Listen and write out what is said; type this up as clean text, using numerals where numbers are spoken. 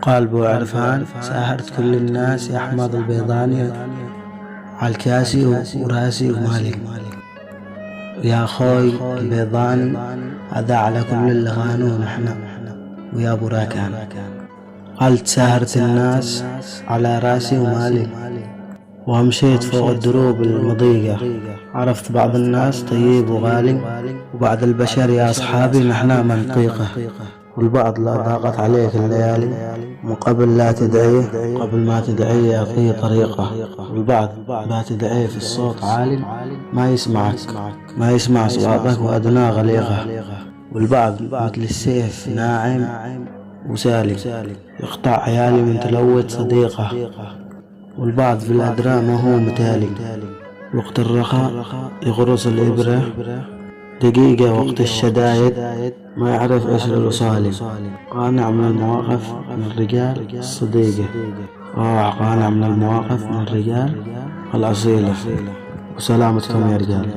قال بو عرفان ساهرت كل الناس يا أحمد البيضاني على الكاسي وراسي ومالي. ويا خوي البيضان هذا على كل اللي غانوا نحنا ويا ابو راكان. قال ساهرت الناس على راسي ومالي ومشيت فوق الدروب المضيقة. عرفت بعض الناس طيب وغالي وبعض البشر يا أصحابي نحنا منطيقة. والبعض لا ضاقت عليك الليالي من قبل لا تدعيه قبل ما تدعيه يعطيه طريقة. والبعض ما تدعيه في الصوت عالي ما يسمعك ما يسمع صوتك وأدناه غليظة. والبعض مثل السيف ناعم وسالي يقطع عيالي من تلوث صديقة. والبعض في الأدراء ما هو متالي وقت الرخاء يغرس الإبرة دقيقة وقت الشدايد ما يعرف ايش الوصالي. قانع من المواقف من الرجال الصديقة. قانع من المواقف من الرجال الأصيلة. وسلامتكم يا رجال.